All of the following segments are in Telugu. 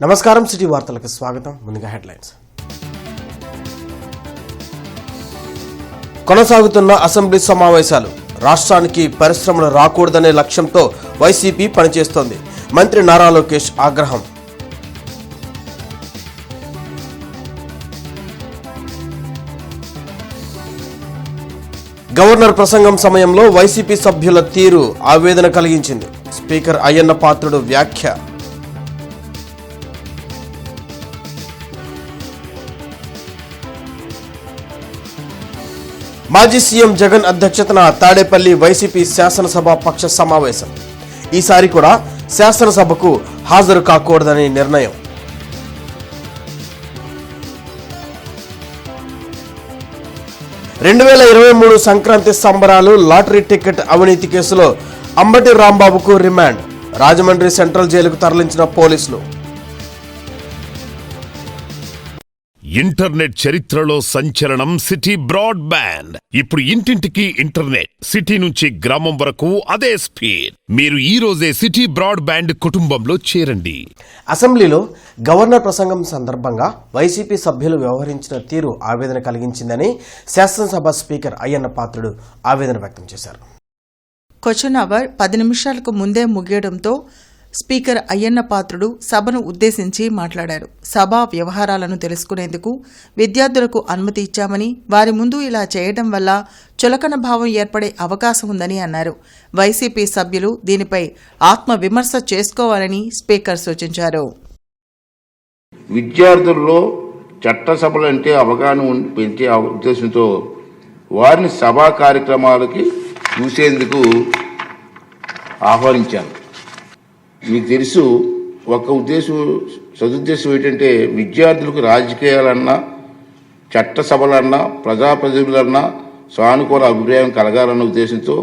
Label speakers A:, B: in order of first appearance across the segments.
A: నమస్కారం సిటీ వార్తలకు స్వాగతం. ముందుగా హెడ్లైన్స్. కొనసాగుతున్న అసెంబ్లీ సమావేశాలు. రాష్ట్రానికి పరిశ్రమలు రాకూడదనే లక్ష్యంతో వైసీపీ పనిచేస్తోంది. మంత్రి నారా లోకేష్ ఆగ్రహం. గవర్నర్ ప్రసంగం సమయంలో వైసీపీ సభ్యుల తీరు ఆవేదన కలిగించింది. స్పీకర్ అయ్యన్న పాత్రుడు వ్యాఖ్య. మాజీ సీఎం జగన్ అధ్యక్షతన తాడేపల్లి వైసీపీ శాసనసభ పక్ష సమావేశం. ఈసారి కూడా శాసనసభకు హాజరు కాకూడదని నిర్ణయం. రెండు 2023 సంక్రాంతి సంబరాలు లాటరీ టికెట్ అవినీతి కేసులో అంబటి రాంబాబుకు రిమాండ్. రాజమండ్రి సెంట్రల్ జైలుకు తరలించిన పోలీసులు.
B: ఇంటర్నెట్ చరిత్రలో సంచలనం సిటీ బ్రాడ్బ్యాండ్. ఇప్పుడు ఇంటింటికి ఇంటర్నెట్, సిటీ నుంచి గ్రామం వరకు అదే స్పీడ్. మీరు ఈ రోజే సిటీ బ్రాడ్బ్యాండ్ కుటుంబంలో చేరండి.
A: అసెంబ్లీలో గవర్నర్ ప్రసంగం సందర్భంగా వైసీపీ సభ్యులు వ్యవహరించిన తీరు ఆవేదన కలిగించిందని శాసనసభ స్పీకర్ అయ్యన్న పాత్రుడు ఆవేదన వ్యక్తం చేశారు.
C: క్వశ్చన్ అవర్ 10 నిమిషాలకు ముందే ముగియడంతో స్పీకర్ అయ్యన్న పాత్రుడు సభను ఉద్దేశించి మాట్లాడారు. సభా వ్యవహారాలను తెలుసుకునేందుకు విద్యార్థులకు అనుమతి ఇచ్చామని, వారి ముందు ఇలా చేయడం వల్ల చులకన భావం ఏర్పడే అవకాశం ఉందని అన్నారు. వైసీపీ సభ్యులు దీనిపై ఆత్మవిమర్శ చేసుకోవాలని స్పీకర్ సూచించారు.
D: విద్యార్థుల్లో చట్టసభలంటే అవగాహన పెంచే ఉద్దేశంతో వారిని సభా కార్యక్రమాలకి చూసేందుకు ఆహ్వానించాను. మీకు తెలుసు, ఒక సదుద్దేశం ఏంటంటే విద్యార్థులకు రాజకీయాలన్నా, చట్టసభలన్నా, ప్రజాప్రతినిధులన్నా సానుకూల అభిప్రాయం కలగాలన్న ఉద్దేశంతో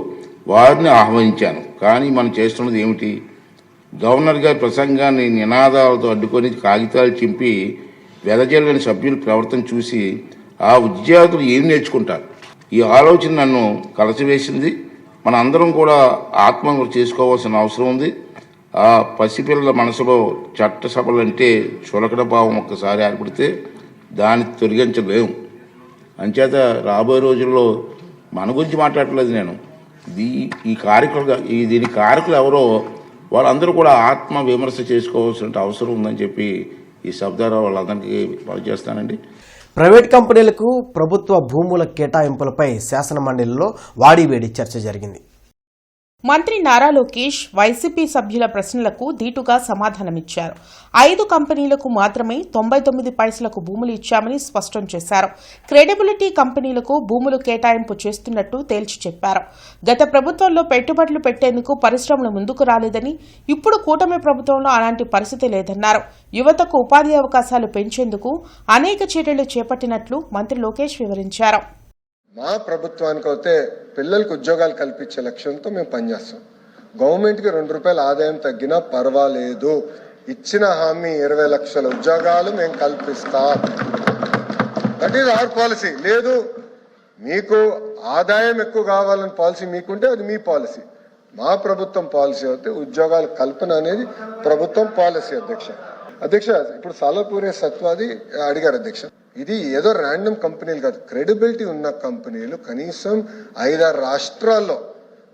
D: వారిని ఆహ్వానించాను. కానీ మనం చేస్తున్నది ఏమిటి? గవర్నర్ గారి ప్రసంగాన్ని నినాదాలతో అడ్డుకొని కాగితాలు చింపి వెదజల్లని సభ్యుల ప్రవర్తన చూసి ఆ విద్యార్థులు ఏం నేర్చుకుంటారు? ఈ ఆలోచన నన్ను కలసివేసింది. మన అందరం కూడా ఆత్మహత్య చేసుకోవాల్సిన అవసరం ఉంది. ఆ పసిపిల్లల మనసులో చట్టసభలంటే చులకడ భావం ఒక్కసారి ఏర్పడితే దాన్ని తొలగించలేము. అంచేత రాబోయే రోజుల్లో మన గురించి మాట్లాడలేదు నేను. దీని కారకులు ఎవరో వాళ్ళందరూ కూడా ఆత్మ విమర్శ చేసుకోవాల్సిన అవసరం ఉందని చెప్పి ఈ శబ్దాలు వాళ్ళందరికీ పనిచేస్తానండి.
A: ప్రైవేట్ కంపెనీలకు ప్రభుత్వ భూముల కేటాయింపులపై శాసనమండలిలో వాడివేడి చర్చ జరిగింది.
E: మంత్రి నారా లోకేష్ వైసీపీ సభ్యుల ప్రశ్నలకు ధీటుగా సమాధానమిచ్చారు. 5 కంపెనీలకు మాత్రమే 99 పైసలకు భూములు ఇచ్చామని స్పష్టం చేశారు. క్రెడిబిలిటీ కంపెనీలకు భూములు కేటాయింపు చేస్తున్నట్టు తేల్చి చెప్పారు. గత ప్రభుత్వంలో పెట్టుబడులు పెట్టేందుకు పరిశ్రమలు ముందుకు రాలేదని, ఇప్పుడు కూటమి ప్రభుత్వంలో అలాంటి పరిస్థితి లేదన్నారు. యువతకు ఉపాధి అవకాశాలు పెంచేందుకు అనేక చర్యలు చేపట్టినట్లు మంత్రి లోకేష్ వివరించారు.
F: మా ప్రభుత్వానికి అయితే పిల్లలకు ఉద్యోగాలు కల్పించే లక్ష్యంతో మేము పనిచేస్తాం. గవర్నమెంట్కి 2 రూపాయల ఆదాయం తగ్గినా పర్వాలేదు, ఇచ్చిన హామీ 20 లక్షల ఉద్యోగాలు మేము కల్పిస్తాం. That is our policy. లేదు మీకు ఆదాయం ఎక్కువ కావాలని పాలసీ మీకుంటే అది మీ పాలసీ. మా ప్రభుత్వం పాలసీ అయితే ఉద్యోగాల కల్పన అనేది ప్రభుత్వం పాలసీ. అధ్యక్ష ఇప్పుడు సాలపూరే సత్వాది అడిగారు అధ్యక్ష. ఇది ఏదో ర్యాండమ్ కంపెనీలు కాదు, క్రెడిబిలిటీ ఉన్న కంపెనీలు. కనీసం 5-6 రాష్ట్రాల్లో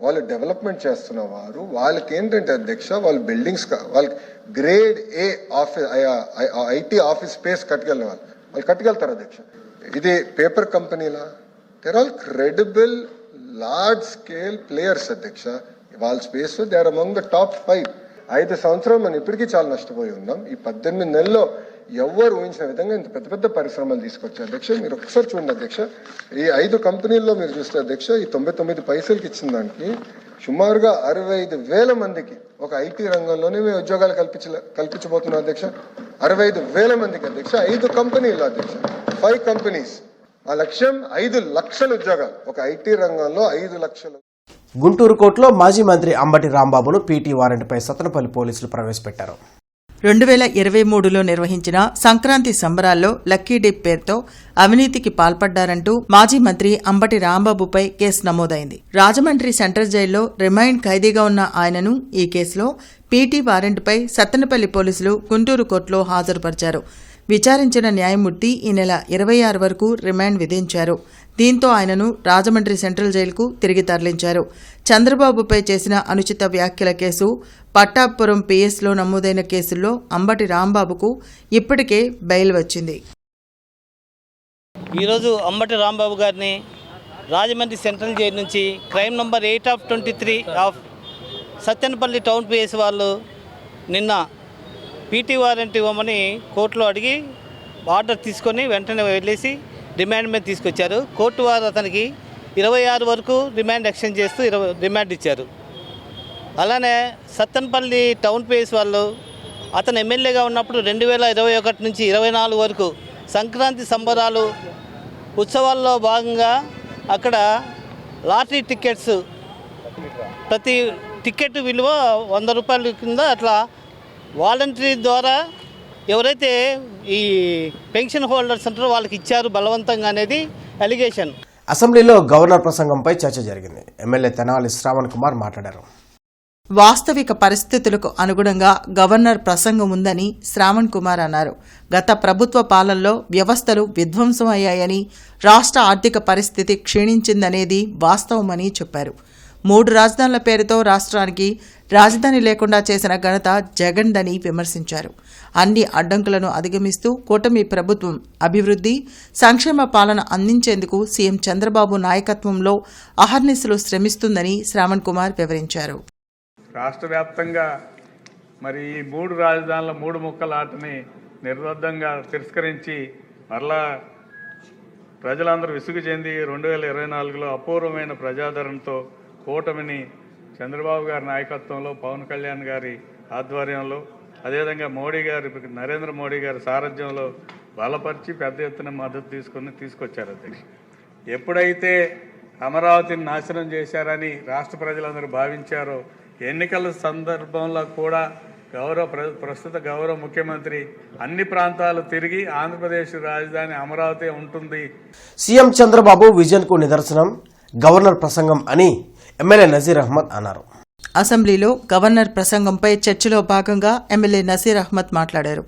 F: వాళ్ళు డెవలప్మెంట్ చేస్తున్న వారు, వాళ్ళకి ఏంటంటే అధ్యక్ష, వాళ్ళు బిల్డింగ్స్, వాళ్ళకి grade A office IT office space వాళ్ళు కట్టుకెళ్తారు అధ్యక్ష. ఇది పేపర్ కంపెనీలా? There all credible large scale players అధ్యక్ష. వాళ్ళ space they are among the top 5. 5 సంవత్సరాలు మనం ఇప్పటికీ చాలా నష్టపోయి ఉన్నాం. ఈ 18 నెలల్లో ఎవరు ఊహించిన విధంగా ఇంత పెద్ద పెద్ద పరిశ్రమలు తీసుకొచ్చారు అధ్యక్ష. మీరు ఒకసారి చూడండి అధ్యక్ష, ఈ 5 కంపెనీల్లో మీరు చూస్తే అధ్యక్ష, ఈ 99 పైసలకి ఇచ్చిన దానికి సుమారుగా 65,000 మందికి ఒక ఐటీ రంగంలోనే మేము ఉద్యోగాలు కల్పించబోతున్నాం అధ్యక్ష. 65,000 మందికి అధ్యక్ష. 5 కంపెనీలు అధ్యక్ష, 5 కంపెనీస్. ఆ లక్ష్యం 5 లక్షల ఉద్యోగాలు. ఒక ఐటీ రంగంలో 5 లక్షలు.
A: గుంటూరు కోర్టులో మాజీ మంత్రి అంబటి రాంబాబును పీటీ వారెంట్పై సత్తెనపల్లి పోలీసులు ప్రవేశపెట్టారు.
C: 2023లో నిర్వహించిన సంక్రాంతి సంబరాల్లో లక్కీ డిప్ పేరుతో అవినీతికి పాల్పడ్డారంటూ మాజీ మంత్రి అంబటి రాంబాబుపై కేసు నమోదైంది. రాజమండ్రి సెంట్రల్ జైల్లో రిమాండ్ ఖైదీగా ఉన్న ఆయనను ఈ కేసులో పీటీ వారెంట్పై సత్తెనపల్లి పోలీసులు గుంటూరు కోర్టులో హాజరుపరిచారు. విచారించిన న్యాయమూర్తి ఈ నెల 26 వరకు రిమాండ్ విధించారు. దీంతో ఆయనను రాజమండ్రి సెంట్రల్ జైలుకు తిరిగి తరలించారు. చంద్రబాబుపై చేసిన అనుచిత వ్యాఖ్యల కేసు, పట్టాపురం పిఎస్లో నమోదైన కేసుల్లో అంబటి రాంబాబుకు ఇప్పటికే బెయిల్ వచ్చింది.
G: ఈరోజు అంబటి రాంబాబు గారిని రాజమండ్రి సెంట్రల్ జైలు నుంచి crime number 8/23 of Sattenapalli town PS వాళ్ళు నిన్న పీటీ వారెంట్ ఇవ్వమని కోర్టులో అడిగి ఆర్డర్ తీసుకొని వెంటనే వెళ్ళేసి రిమాండ్ మీద తీసుకొచ్చారు. కోర్టు వారు అతనికి 26 వరకు రిమాండ్ ఎక్స్టెండ్ చేస్తూ రిమాండ్ ఇచ్చారు. అలానే సత్తెనపల్లి టౌన్ పిఎస్ వాళ్ళు అతను ఎమ్మెల్యేగా ఉన్నప్పుడు 2021 నుంచి 24 వరకు సంక్రాంతి సంబరాలు ఉత్సవాల్లో భాగంగా అక్కడ లాటరీ టికెట్స్ ప్రతి టికెట్ విలువ 100 రూపాయల కింద అట్లా వాలంటరీ ద్వారా ఎవరైతే ఈ పెన్షన్ హోల్డర్స్ అంటారో వాళ్ళకి ఇచ్చారు బలవంతంగా అనేది అలిగేషన్.
A: అసెంబ్లీలో గవర్నర్ ప్రసంగంపై చర్చ జరిగింది. ఎమ్మెల్యే తెనాలి శ్రావణ్ కుమార్ మాట్లాడారు.
C: వాస్తవిక పరిస్థితులకు అనుగుణంగా గవర్నర్ ప్రసంగం ఉందని శ్రావణ్ కుమార్ అన్నారు. గత ప్రభుత్వ పాలనలో వ్యవస్థలు విధ్వంసం అయ్యాయని, రాష్ట్ర ఆర్థిక పరిస్థితి క్షీణించిందనేది వాస్తవమని చెప్పారు. 3 రాజధానుల పేరుతో రాష్ట్రానికి రాజధాని లేకుండా చేసిన ఘనత జగన్దని విమర్శించారు. అన్ని అడ్డంకులను అధిగమిస్తూ కూటమి ప్రభుత్వం అభివృద్ధి, సంక్షేమ పాలన అందించేందుకు సీఎం చంద్రబాబు నాయకత్వంలో అహర్నిశలు శ్రమిస్తుందని శ్రావణ్ కుమార్ వివరించారు.
H: రాష్ట్ర వ్యాప్తంగా మరి ఈ 3 రాజధానుల 3 ముక్కల ఆటని నిర్బద్ధంగా తిరస్కరించి మరలా ప్రజలందరూ విసుగు చెంది 2024లో అపూర్వమైన ప్రజాదరణతో కూటమిని చంద్రబాబు గారి నాయకత్వంలో, పవన్ కళ్యాణ్ గారి ఆధ్వర్యంలో, అదేవిధంగా నరేంద్ర మోడీ గారి సారథ్యంలో బలపరిచి పెద్ద ఎత్తున మద్దతు తీసుకొచ్చారు. అధ్యక్ష, ఎప్పుడైతే అమరావతిని నాశనం చేశారని రాష్ట్ర ప్రజలందరూ భావించారో, ఎన్నికల సందర్భంలో కూడా ప్రస్తుత గౌరవ ముఖ్యమంత్రి అన్ని ప్రాంతాలు తిరిగి ఆంధ్రప్రదేశ్ రాజధాని అమరావతి ఉంటుంది.
A: సీఎం చంద్రబాబు విజన్ కు నిదర్శనం గవర్నర్ ప్రసంగం అని ఎమ్మెల్యే నజీర్ అహ్మద్ అన్నారు.
C: అసెంబ్లీలో గవర్నర్ ప్రసంగంపై చర్చలో భాగంగా ఎమ్మెల్యే నజీర్ అహ్మద్ మాట్లాడారు.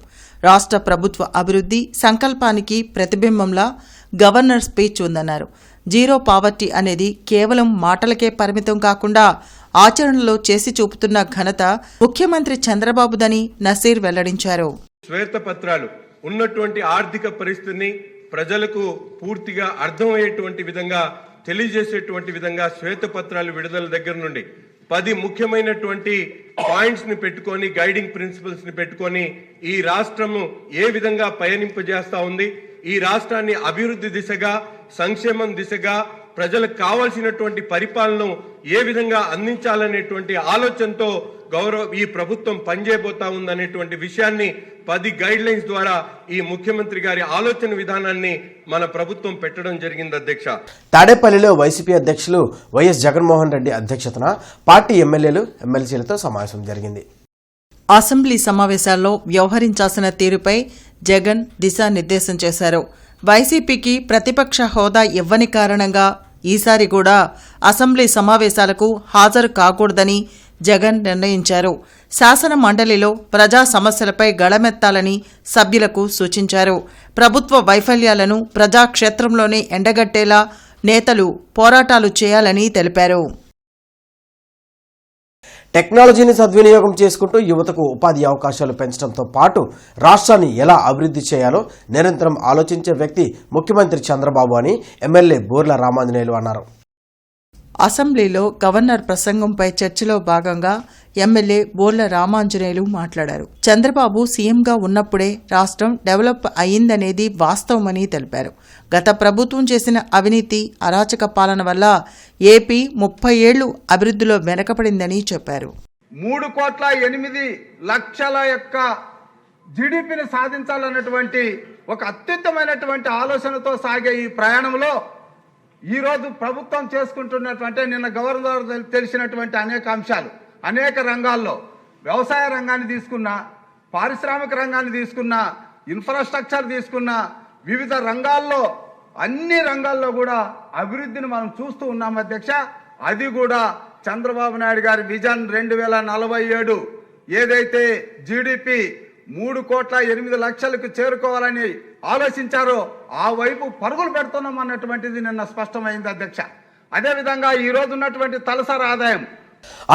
C: రాష్ట్ర ప్రభుత్వ అభివృద్ధి సంకల్పానికి ప్రతిబింబంలా గవర్నర్ స్పీచ్ ఉందన్నారు. జీరో పావర్టీ అనేది కేవలం మాటలకే పరిమితం కాకుండా ఆచరణలో చేసి చూపుతున్న ఘనత ముఖ్యమంత్రి చంద్రబాబుదని నసీర్ వెల్లడించారు.
I: శ్వేతపత్రాలు ఉన్నటువంటి ఆర్థిక పరిస్థితిని ప్రజలకు పూర్తిగా అర్థమయ్యేటువంటి విధంగా తెలియజేసేటువంటి విధంగా శ్వేతపత్రాలు విడుదల దగ్గర నుండి 10 ముఖ్యమైనటువంటి పాయింట్స్ ని పెట్టుకొని, గైడింగ్ ప్రిన్సిపల్స్ ని పెట్టుకొని ఈ రాష్ట్రము ఏ విధంగా పయనింపజేస్తా ఉంది, ఈ రాష్ట్రాన్ని అభివృద్ధి దిశగా, సంక్షేమం దిశగా, ప్రజలకు కావాల్సినటువంటి పరిపాలనను ఏ విధంగా అందించాలనేటువంటి ఆలోచనతో ఈ ప్రభుత్వం పనిచేయబోతా ఉందనేటువంటి విషయాన్ని 10 గైడ్ లైన్స్ ద్వారా ఈ ముఖ్యమంత్రి గారి ఆలోచన విధానాన్ని మన ప్రభుత్వం పెట్టడం జరిగింది. అధ్యక్ష,
A: తాడేపల్లిలో వైసీపీ అధ్యక్షులు వైఎస్ జగన్మోహన్ రెడ్డి అధ్యక్షతన పార్టీ ఎమ్మెల్యేలు, ఎమ్మెల్సీలతో సమావేశం జరిగింది.
C: అసెంబ్లీ సమావేశాల్లో వ్యవహరించాల్సిన తీరుపై జగన్ దిశానిర్దేశం చేశారు. వైసీపీకి ప్రతిపక్ష హోదా ఇవ్వని కారణంగా ఈసారి కూడా అసెంబ్లీ సమావేశాలకు హాజరు కాకూడదని జగన్ నిర్ణయించారు. శాసన మండలిలో ప్రజా సమస్యలపై గళమెత్తాలని సభ్యులకు సూచించారు. ప్రభుత్వ వైఫల్యాలను ప్రజాక్షేత్రంలోనే ఎండగట్టేలా నేతలు పోరాటాలు చేయాలని తెలిపారు.
A: టెక్నాలజీని సద్వినియోగం చేసుకుంటూ యువతకు ఉపాధి అవకాశాలు పెంచడంతో పాటు రాష్ట్రాన్ని ఎలా అభివృద్ధి చేయాలో నిరంతరం ఆలోచించే వ్యక్తి ముఖ్యమంత్రి చంద్రబాబు అని ఎమ్మెల్యే బోర్ల రామాంజనేయులు అన్నారు.
C: అసెంబ్లీలో గవర్నర్ ప్రసంగంపై చర్చలో భాగంగా ఎమ్మెల్యే బోర్ల రామాంజనేయులు మాట్లాడారు. చంద్రబాబు సీఎంగా ఉన్నప్పుడే రాష్ట్రం డెవలప్ అయ్యిందనేది వాస్తవమని తెలిపారు. గత ప్రభుత్వం చేసిన అవినీతి, అరాచక పాలన వల్ల ఏపీ 30 ఏళ్లు అభివృద్ధిలో వెనకపడిందని చెప్పారు.
J: 3,08,00,000 యొక్క జీడీపీని సాధించాలన్నటువంటి ఒక అత్యుత్తమైనటువంటి ఆలోచనతో సాగే ఈ ప్రయాణంలో ఈరోజు ప్రభుత్వం చేసుకుంటున్నటువంటి నిన్న గవర్నర్ తెలిసినటువంటి అనేక అంశాలు, అనేక రంగాల్లో వ్యవసాయ రంగాన్ని తీసుకున్నా, పారిశ్రామిక రంగాన్ని తీసుకున్న, ఇన్ఫ్రాస్ట్రక్చర్ తీసుకున్న, వివిధ రంగాల్లో అన్ని రంగాల్లో కూడా అభివృద్ధిని మనం చూస్తూ ఉన్నాం అధ్యక్ష. అది కూడా చంద్రబాబు నాయుడు గారి విజన్ 2047 ఏదైతే జీడిపి 3,08,00,000కు చేరుకోవాలని ఆలోచించారో ఆ వైపు పరుగులు పెడుతున్నాం అన్నటువంటిది నిన్న స్పష్టమైంది అధ్యక్ష. అదేవిధంగా ఈ రోజు ఉన్నటువంటి తలసరి ఆదాయం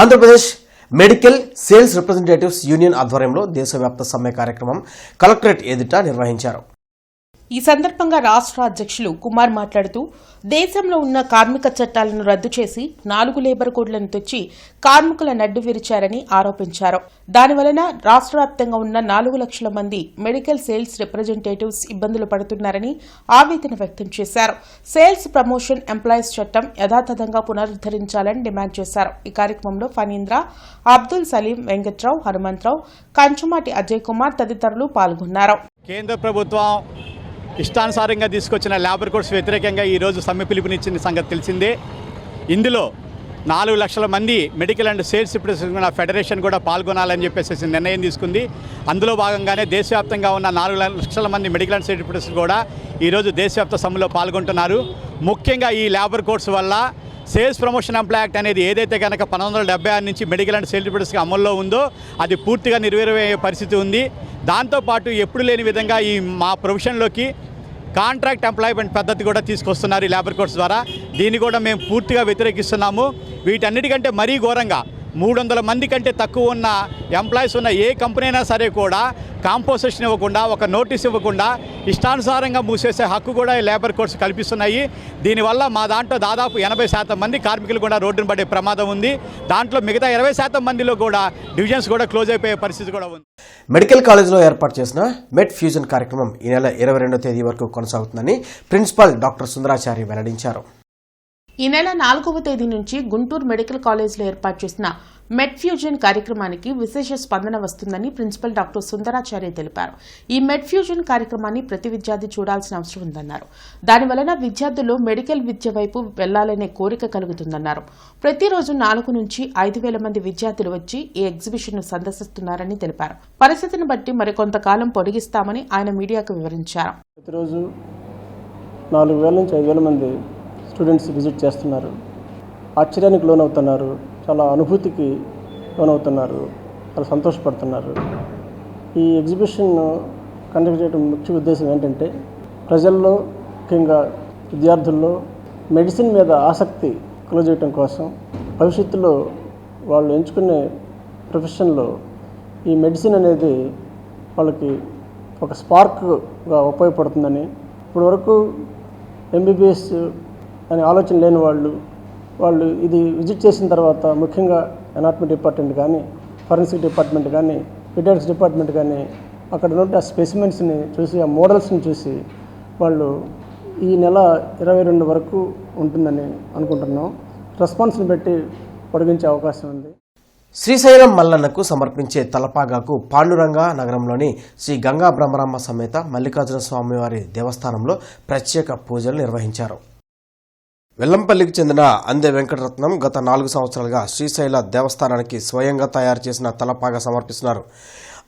A: Andhra Pradesh medical sales representatives union ఆధ్వర్యంలో దేశవ్యాప్త సమ్మె కార్యక్రమం కలెక్టరేట్ ఎదుట నిర్వహించారు.
E: ఈ సందర్భంగా రాష్ట్ర అధ్యక్షులు కుమార్ మాట్లాడుతూ దేశంలో ఉన్న కార్మిక చట్టాలను రద్దు చేసి 4 లేబర్ కోడ్లను తెచ్చి కార్మికుల నడ్డు విరిచారని ఆరోపించారు. దానివలన రాష్ట్ర వ్యాప్తంగా ఉన్న 4 లక్షల మంది మెడికల్ సేల్స్ రిప్రజెంటేటివ్స్ ఇబ్బందులు పడుతున్నారని ఆవేదన వ్యక్తం చేశారు. సేల్స్ ప్రమోషన్ ఎంప్లాయీస్ చట్టం యథాతథంగా పునరుద్దరించాలని డిమాండ్ చేశారు. ఈ కార్యక్రమంలో ఫణీంద్ర, అబ్దుల్ సలీం, వెంకట్రావు, హనుమంతరావు, కంచుమాటి అజయ్ కుమార్ తదితరులు పాల్గొన్నారు.
K: కేంద్ర ప్రభుత్వం ఇష్టానుసారంగా తీసుకొచ్చిన లేబర్ కోడ్స్ వ్యతిరేకంగా ఈరోజు సమ్మె పిలుపునిచ్చిన సంగతి తెలిసిందే. ఇందులో 4 లక్షల మంది medical and sales representative federation కూడా పాల్గొనాలని చెప్పేసి నిర్ణయం తీసుకుంది. అందులో భాగంగానే దేశవ్యాప్తంగా ఉన్న 4 లక్షల మంది మెడికల్ అండ్ సేల్స్ రిప్రజెంటేటివ్స్ కూడా ఈరోజు దేశవ్యాప్త సమ్మెలో పాల్గొంటున్నారు. ముఖ్యంగా ఈ లేబర్ కోడ్స్ వల్ల సేల్స్ ప్రమోషన్ ఎంప్లాయ్ యాక్ట్ అనేది ఏదైతే కనుక 1976 నుంచి మెడికల్ అండ్ సేల్స్ రిప్రజెంటేటివ్స్కి అమల్లో ఉందో అది పూర్తిగా నెరవేరే పరిస్థితి ఉంది. దాంతోపాటు ఎప్పుడు లేని విధంగా ఈ మా ప్రొఫెషన్లోకి కాంట్రాక్ట్ ఎంప్లాయ్మెంట్ పద్ధతి కూడా తీసుకొస్తున్నారు ఈ లేబర్ కోడ్స్ ద్వారా. దీన్ని కూడా మేము పూర్తిగా వ్యతిరేకిస్తున్నాము. వీటన్నిటికంటే మరీ ఘోరంగా 300 మంది కంటే తక్కువ ఉన్న ఎంప్లాయీస్ ఉన్న ఏ కంపెనీ అయినా సరే కూడా కాంపోజిషన్ ఇవ్వకుండా, ఒక నోటీస్ ఇవ్వకుండా ఇష్టానుసారంగా మూసేసే హక్కు కూడా ఈ లేబర్ కోడ్స్ కల్పిస్తున్నాయి. దీనివల్ల మా దాంట్లో దాదాపు 80% మంది కార్మికులు కూడా రోడ్డును పడే ప్రమాదం ఉంది. దాంట్లో మిగతా 20% మందిలో కూడా డివిజన్స్ కూడా క్లోజ్ అయిపోయే పరిస్థితి కూడా ఉంది.
A: మెడికల్ కాలేజ్లో ఏర్పాటు చేసిన మెడ్ ఫ్యూజన్ కార్యక్రమం ఈ నెల 22వ తేదీ వరకు కొనసాగుతుందని ప్రిన్సిపాల్ డాక్టర్ సుందరాచారి వెల్లడించారు.
E: ఈ నెల 4వ తేదీ నుంచి గుంటూరు మెడికల్ కాలేజ్లో ఏర్పాటు చేసిన మెడ్ ఫ్యూజన్ కార్యక్రమానికి విశేష స్పందన వస్తుందని ప్రిన్సిపల్ డాక్టర్ సుందరాచార్య తెలిపారు. ఈ మెడ్ ఫ్యూజన్ కార్యక్రమాన్ని ప్రతి విద్యార్థి చూడాల్సిన అవసరం ఉందన్నారు. దానివలన విద్యార్థుల్లో మెడికల్ విద్య వైపు వెళ్లాలనే కోరిక కలుగుతుందన్నారు. ప్రతిరోజు 4 నుంచి 5,000 మంది విద్యార్థులు వచ్చి ఈ ఎగ్జిబిషన్ను సందర్శిస్తున్నారని తెలిపారు. పరిస్థితిని బట్టి మరికొంతకాలం పొడిగిస్తామని ఆయన మీడియాకు వివరించారు.
L: ప్రతిరోజు 4,000 నుంచి 5,000 మంది స్టూడెంట్స్ విజిట్ చేస్తున్నారు. ఆశ్చర్యానికి లోనవుతున్నారు, చాలా అనుభూతికి లోనవుతున్నారు, చాలా సంతోషపడుతున్నారు. ఈ ఎగ్జిబిషన్ కండక్ట్ చేయడం ముఖ్య ఉద్దేశం ఏంటంటే ప్రజల్లో, ముఖ్యంగా విద్యార్థుల్లో మెడిసిన్ మీద ఆసక్తి కలుగజేయడం కోసం, భవిష్యత్తులో వాళ్ళు ఎంచుకునే ప్రొఫెషన్లో ఈ మెడిసిన్ అనేది వాళ్ళకి ఒక స్పార్క్గా ఉపయోగపడుతుందని, ఇప్పటివరకు ఎంబీబీఎస్ అనే ఆలోచన లేని వాళ్ళు ఇది విజిట్ చేసిన తర్వాత, ముఖ్యంగా ఎనాటమీ డిపార్ట్మెంట్ కానీ, ఫారెన్సిక్ డిపార్ట్మెంట్ కానీ, పీడియాట్రిక్స్ డిపార్ట్మెంట్ కానీ అక్కడ ఉన్న ఆ స్పెసిమెన్స్ని చూసి, ఆ మోడల్స్ని చూసి వాళ్ళు ఈ నెల 22 వరకు ఉంటుందని అనుకుంటున్నాం. రెస్పాన్స్ని బట్టి పొడిగించే అవకాశం ఉంది.
A: శ్రీశైలం మల్లన్నకు సమర్పించే తలపాగాకు పాండురంగ నగరంలోని శ్రీ గంగా బ్రహ్మరాంబ సమేత మల్లికార్జున స్వామివారి దేవస్థానంలో ప్రత్యేక పూజలు నిర్వహించారు. వెల్లంపల్లికి చెందిన అందే వెంకటరత్నం గత 4 సంవత్సరాలుగా శ్రీశైల దేవస్థానానికి స్వయంగా తయారు చేసిన తలపాగా సమర్పిస్తున్నారు.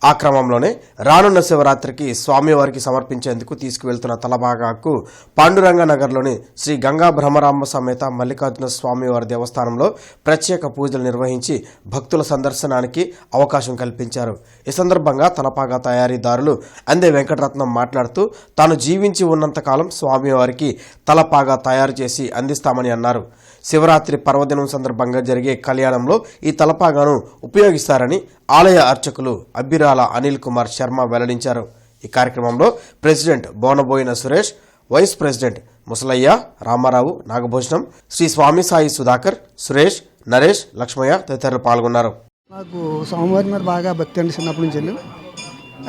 A: ఆ క్రమంలోనే రానున్న శివరాత్రికి స్వామివారికి సమర్పించేందుకు తీసుకువెళ్తున్న తలపాగాకు పాండురంగ నగర్లోని శ్రీ గంగా బ్రహ్మరాంబ సమేత మల్లికార్జున స్వామివారి దేవస్థానంలో ప్రత్యేక పూజలు నిర్వహించి భక్తుల సందర్శనానికి అవకాశం కల్పించారు. ఈ సందర్భంగా తలపాగా తయారీదారులు అందే వెంకటరత్నం మాట్లాడుతూ తాను జీవించి ఉన్నంతకాలం స్వామివారికి తలపాగా తయారు చేసి అందిస్తామని అన్నారు. శివరాత్రి పర్వదినం సందర్భంగా జరిగే కళ్యాణంలో ఈ తలపాగాను ఉపయోగిస్తారని ఆలయ అర్చకులు అబ్బిరాల అనిల్ కుమార్ శర్మ వెల్లడించారు. ఈ కార్యక్రమంలో president Bonaboyina Suresh, vice president Musalayya, Ramarao, Nagabhushanam, Shri Swamy Sai Sudhakar, Suresh, Naresh, Lakshmaiah తదితరులు పాల్గొన్నారు.
M: నాకు స్వామివారి మీద బాగా భక్తి అండి చిన్నప్పటి నుంచి.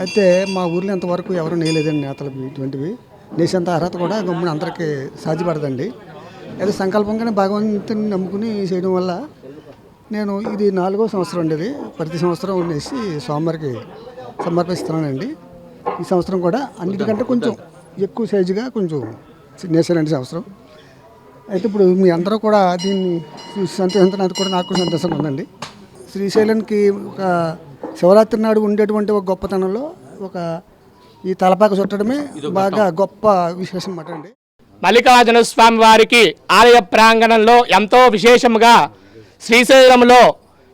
M: అయితే మా ఊర్లో ఇంతవరకు ఎవరు నేయలేదండి నేతలు ఇటువంటివి. నేసేంత అర్హత కూడా గమ్మున అందరికీ సాధ్యపడదండి. ఏదో సంకల్పంగానే భగవంతుని నమ్ముకుని చేయడం వల్ల నేను ఇది 4వ సంవత్సరం అండి. ఇది ప్రతి సంవత్సరం నేసి స్వామివారికి సమర్పిస్తున్నానండి. ఈ సంవత్సరం కూడా అన్నిటికంటే కొంచెం ఎక్కువ సైజుగా కొంచెం నేసానండి సంవత్సరం. అయితే ఇప్పుడు మీ అందరూ కూడా దీన్ని సంతోషించినందుకు కూడా నాకు సంతోషంగా ఉందండి. శ్రీశైలానికి ఒక శివరాత్రి నాడు ఉండేటువంటి ఒక గొప్పతనంలో ఒక ఈ తలపాక చుట్టడమే బాగా గొప్ప విశేషం అన్నమాట అండి.
N: మల్లికార్జున స్వామి వారికి ఆలయ ప్రాంగణంలో ఎంతో విశేషముగా శ్రీశైలంలో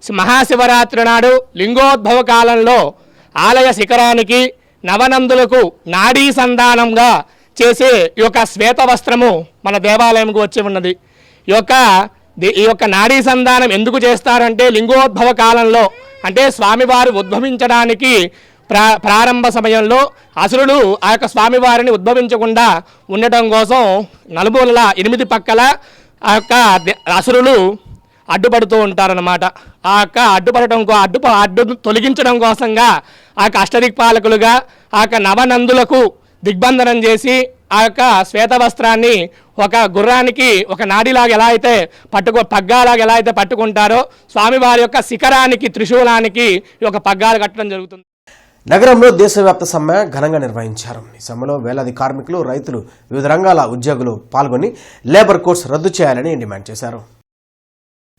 N: మహాశివరాత్రి నాడు లింగోద్భవ కాలంలో ఆలయ శిఖరానికి నవనందులకు నాడీ సంధానంగా చేసే ఈ యొక్క శ్వేత వస్త్రము మన దేవాలయంకు వచ్చి ఉన్నది. ఈ యొక్క నాడీ సంధానం ఎందుకు చేస్తారంటే లింగోద్భవ కాలంలో అంటే స్వామివారు ఉద్భవించడానికి ప్రారంభ సమయంలో అసురులు ఆ యొక్క స్వామివారిని ఉద్భవించకుండా ఉండటం కోసం నలుమూలల 8 పక్కల ఆ యొక్క అసురులు అడ్డుపడుతూ ఉంటారన్నమాట. ఆ యొక్క అడ్డు తొలగించడం కోసంగా ఆ యొక్క అష్టదిక్పాలకులుగా ఆ యొక్క నవనందులకు దిగ్బంధనం చేసి ఆ యొక్క శ్వేత వస్త్రాన్ని ఒక గుర్రానికి ఒక నాడిలాగా ఎలా అయితే పగ్గాలాగా ఎలా అయితే పట్టుకుంటారో స్వామివారి యొక్క శిఖరానికి త్రిశూలానికి ఈ యొక్క పగ్గాలు కట్టడం జరుగుతుంది.
A: నగరంలో దేశవ్యాప్త సమ్మె ఘనంగా నిర్వహించారు. ఈ సమ్మెలో వేలాది కార్మికులు, రైతులు, వివిధ రంగాల ఉద్యోగులు పాల్గొని లేబర్ కోడ్స్ రద్దు చేయాలని డిమాండ్ చేశారు.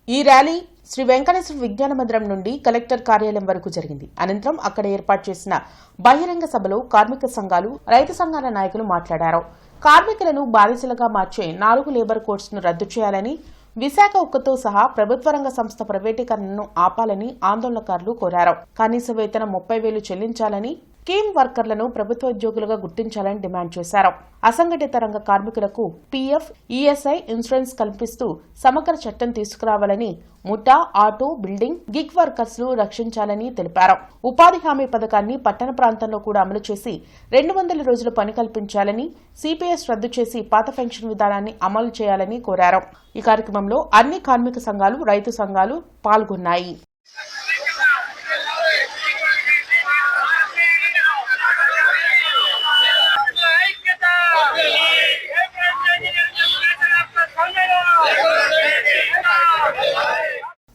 E: ఈ ర్యాలీ శ్రీ వెంకటేశ్వర విజ్ఞాన మందిరం నుండి కలెక్టర్ కార్యాలయం వరకు జరిగింది. అనంతరం అక్కడ ఏర్పాటు చేసిన బహిరంగ సభలో కార్మిక సంఘాలు, రైతు సంఘాల నాయకులు మాట్లాడారు. కార్మికులను బాధితులుగా మార్చే 4 లేబర్ కోడ్స్ ను రద్దు చేయాలని, విశాఖ ఉక్కుతో సహా ప్రభుత్వ రంగ సంస్థ ప్రైవేటీకరణను ఆపాలని ఆందోళనకారులు కోరారు. కనీస వేతనం 30,000 చెల్లించాలని, స్కీమ్ వర్కర్లను ప్రభుత్వ ఉద్యోగులుగా గుర్తించాలని డిమాండ్ చేశారు. అసంఘటిత రంగ కార్మికులకు పీఎఫ్, ఈఎస్ఐ ఇన్సూరెన్స్ కల్పిస్తూ సమగ్ర చట్టం తీసుకురావాలని, ముఠా, ఆటో, బిల్డింగ్, గిగ్ వర్కర్స్ ను రక్షించాలని తెలిపారు. ఉపాధి హామీ పథకాన్ని పట్టణ ప్రాంతంలో కూడా అమలు చేసి 200 రోజులు పని కల్పించాలని, సిపిఎస్ రద్దు చేసి పాత పెన్షన్ విధానాన్ని అమలు చేయాలని కోరారు. ఈ కార్యక్రమంలో అన్ని కార్మిక సంఘాలు, రైతు సంఘాలు పాల్గొన్నాయి.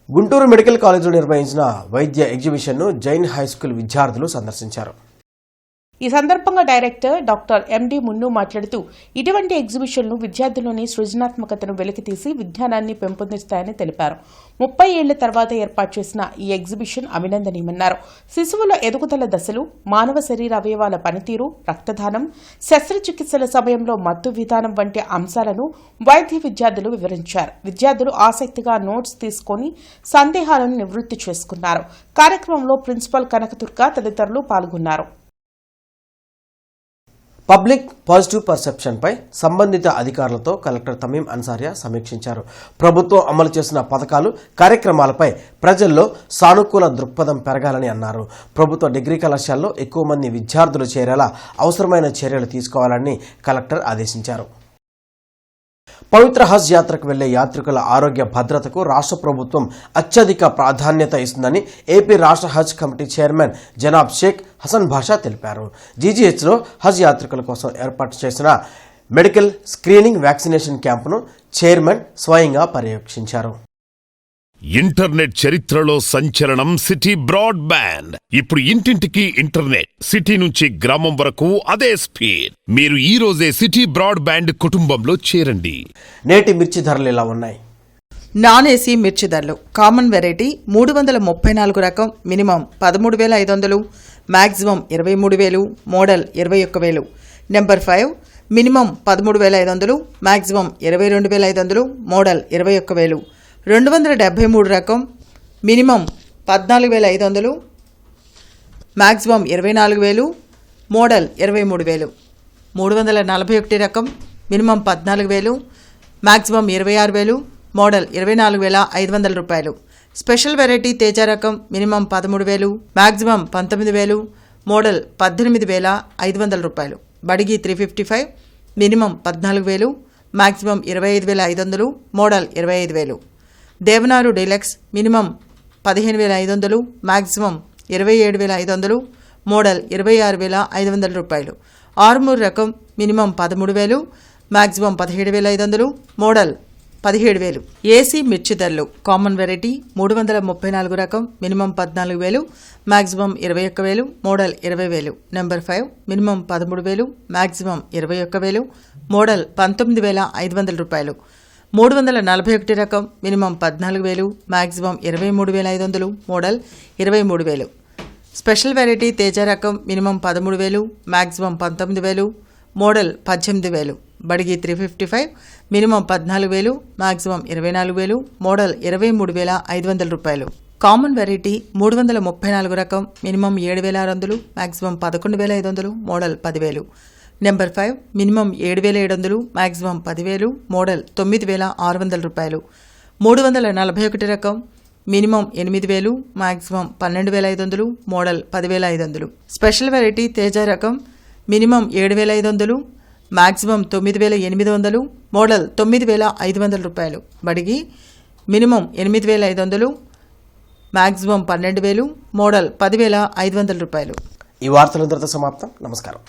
A: గుంటూరు మెడికల్ కాలేజీలో నిర్వహించిన వైద్య ఎగ్జిబిషన్ను జైన్ హైస్కూల్ విద్యార్థులు సందర్శించారు.
E: ఈ సందర్భంగా డైరెక్టర్ డాక్టర్ ఎండి మున్ను మాట్లాడుతూ ఇటువంటి ఎగ్జిబిషన్లు విద్యార్థుల్లోని సృజనాత్మకతను వెలికితీసి విజ్ఞానాన్ని పెంపొందిస్తాయని తెలిపారు. 30 ఏళ్ల తర్వాత ఏర్పాటు చేసిన ఈ ఎగ్జిబిషన్ అభినందనీయమన్నారు. శిశువుల ఎదుగుదల దశలు, మానవ శరీర అవయవాల పనితీరు, రక్తదానం, శస్త్రచికిత్సల సమయంలో మత్తు విధానం వంటి అంశాలను వైద్య విద్యార్థులు వివరించారు. విద్యార్థులు ఆసక్తిగా నోట్స్ తీసుకుని సందేహాలను నివృత్తి చేసుకున్నారు. కార్యక్రమంలో ప్రిన్సిపల్ కనకదుర్గ తదితరులు పాల్గొన్నారు.
A: పబ్లిక్ పాజిటివ్ పర్సెప్షన్పై సంబంధిత అధికారులతో కలెక్టర్ తమీం అన్సారియా సమీక్షించారు. ప్రభుత్వం అమలు చేసిన పథకాలు, కార్యక్రమాలపై ప్రజల్లో సానుకూల దృక్పథం పెరగాలని అన్నారు. ప్రభుత్వ డిగ్రీ కళాశాలలో ఎక్కువ మంది విద్యార్థులు చేరేలా అవసరమైన చర్యలు తీసుకోవాలని కలెక్టర్ ఆదేశించారు. పవిత్ర హజ్ యాత్రకు వెళ్లే యాత్రికుల ఆరోగ్య భద్రతకు రాష్ట్ర ప్రభుత్వం అత్యధిక ప్రాధాన్యత ఇస్తుందని ఏపీ రాష్ట్ర హజ్ కమిటీ చైర్మన్ జనాబ్ షేక్ హసన్ భాషా తెలిపారు. జీజీహెచ్లో హజ్ యాత్రికుల కోసం ఏర్పాటు చేసిన మెడికల్ స్క్రీనింగ్, వ్యాక్సినేషన్ క్యాంపును చైర్మన్ స్వయంగా పర్యవేక్షించారు.
B: ఇంటర్నెట్ చరిత్రలో సంచలనం సిటీ బ్రాడ్బ్యాండ్. ఇప్పుడు ఇంటింటికి ఇంటర్నెట్, సిటీ నుంచి గ్రామం వరకు అదే స్పీడ్. మీరు ఈ రోజే సిటీ బ్రాడ్బ్యాండ్ కుటుంబంలో చేరండి.
A: నేటి మిర్చి ధరలు ఇలా ఉన్నాయి.
C: నాన్ ఏసీ మిర్చి ధరలు: కామన్ వెరైటీ 334 రకం minimum 13,500, maximum 23,000, model 21,000. Number 5 minimum 13,500, maximum 22,500, model 21,000. 273 రకం మినిమం 14,500, మ్యాక్సిమం 24,000, మోడల్ 23,000. 341 రకం మినిమం 14,000, మ్యాక్సిమం 26,000, మోడల్ 24,500 రూపాయలు. స్పెషల్ వెరైటీ తేజ రకం మినిమం 13,000, మ్యాక్సిమం 19,000, మోడల్ 18,500 రూపాయలు. Byadgi 355 minimum 14,000, maximum 25,500, model 25,000. దేవనారు డీలక్స్ మినిమం 15,500, మ్యాక్సిమం 27,500, మోడల్ 26,500 రూపాయలు. ఆర్మూర్ రకం మినిమం 13,000, మ్యాక్సిమం 17,500, మోడల్ 17,000. ఏసీ మిర్చి ధరలు: కామన్ వెరైటీ 334 రకం minimum 14,000, maximum 21,000, model 20,000. Number 5 minimum 13,000, maximum 21,000, model 19,500 రూపాయలు. 341 రకం minimum 14,000, maximum 23,500, model 23,000. Special variety Teja రకం minimum 13,000, maximum 19,000, model 18,000. Byadgi 355 minimum 14,000, maximum 24,000, model 23,500 రూపాయలు. కామన్ వెరైటీ 334 రకం minimum 7,600, maximum 11,500, model 10,000. Number 5 minimum 7,700, maximum 10,000, model 9,600 రూపాయలు. 341 రకం minimum 8,000, maximum 12,500, model 10,500. Special variety Teja రకం మినిమం 7,500, మ్యాక్సిమం 9,800, మోడల్ 9,500 రూపాయలు. బడిగి మినిమం 8,500, మ్యాక్సిమం 12,000, మోడల్ 10,500 రూపాయలు.
A: ఈ వార్తలందరితో సమాప్తం. నమస్కారం.